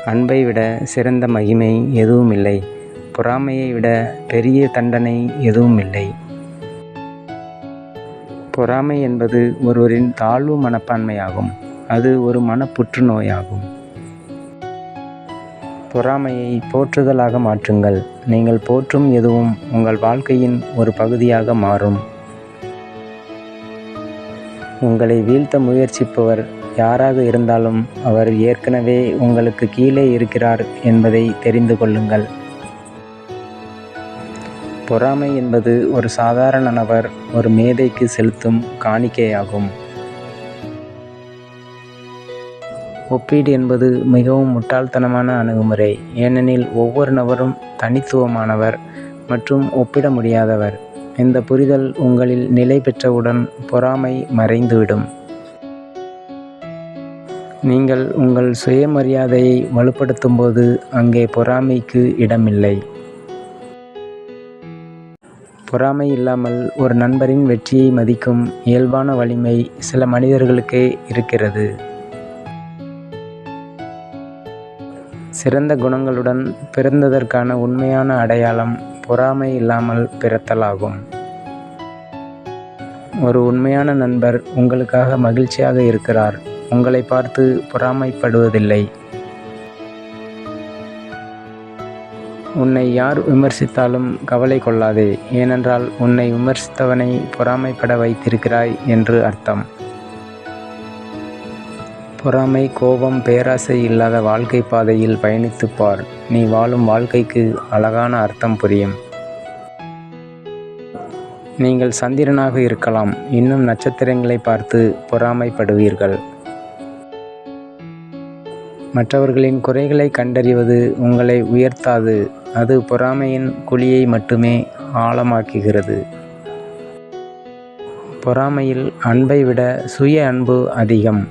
அன்பை விட சிறந்த மகிமை எதுவும் இல்லை. பொறாமையை விட பெரிய தண்டனை எதுவும் இல்லை. பொறாமை என்பது ஒருவரின் தாழ்வு மனப்பான்மையாகும். அது ஒரு புற்றுநோயாகும். பொறாமையை போற்றுதலாக மாற்றுங்கள். நீங்கள் போற்றும் எதுவும் உங்கள் வாழ்க்கையின் ஒரு பகுதியாக மாறும். உங்களை வீழ்த்த முயற்சிப்பவர் யாராக இருந்தாலும் அவர் ஏற்கனவே உங்களுக்கு கீழே இருக்கிறார் என்பதை தெரிந்து கொள்ளுங்கள். பொறாமை என்பது ஒரு சாதாரண நபர் ஒரு மேதைக்கு செலுத்தும் காணிக்கையாகும். ஒப்பீடு என்பது மிகவும் முட்டாள்தனமான அணுகுமுறை. ஏனெனில் ஒவ்வொரு நபரும் தனித்துவமானவர் மற்றும் ஒப்பிட முடியாதவர். இந்த புரிதல் உங்களில் நிலை பெற்றவுடன் பொறாமை மறைந்துவிடும். நீங்கள் உங்கள் சுயமரியாதையை வலுப்படுத்தும்போது அங்கே பொறாமைக்கு இடமில்லை. பொறாமை இல்லாமல் ஒரு நண்பரின் வெற்றியை மதிக்கும் இயல்பான வலிமை சில மனிதர்களுக்கே இருக்கிறது. சிறந்த குணங்களுடன் பிறந்ததற்கான உண்மையான அடையாளம் பொறாமை இல்லாமல் பிறத்தலாகும். ஒரு உண்மையான நண்பர் உங்களுக்காக மகிழ்ச்சியாக இருக்கிறார். உங்களை பார்த்து பொறாமைப்படுவதில்லை. உன்னை யார் விமர்சித்தாலும் கவலை கொள்ளாதே, ஏனென்றால் உன்னை விமர்சித்தவனை பொறாமைப்பட வைத்திருக்கிறாய் என்று அர்த்தம். பொறாமை, கோபம், பேராசை இல்லாத வாழ்க்கை பாதையில் பயணித்துப் பார். நீ வாழும் வாழ்க்கைக்கு அழகான அர்த்தம் புரியும். நீங்கள் சந்திரனாக இருக்கலாம், இன்னும் நட்சத்திரங்களை பார்த்து பொறாமைப்படுவீர்கள். மற்றவர்களின் குறைகளை கண்டறிவது உங்களை உயர்த்தாது. அது பொறாமையின் குழியை மட்டுமே ஆழமாக்குகிறது. பொறாமையில் அன்பை விட சுய அன்பு அதிகம்.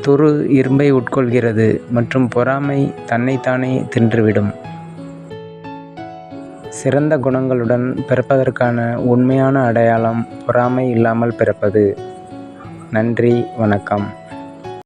துரு இரும்பை உட்கொள்கிறது மற்றும் பொறாமை தன்னைத்தானே தின்றுவிடும். சிறந்த குணங்களுடன் பிறப்பதற்கான உண்மையான அடையாளம் பொறாமை இல்லாமல் பிறப்பது. நன்றி, வணக்கம்.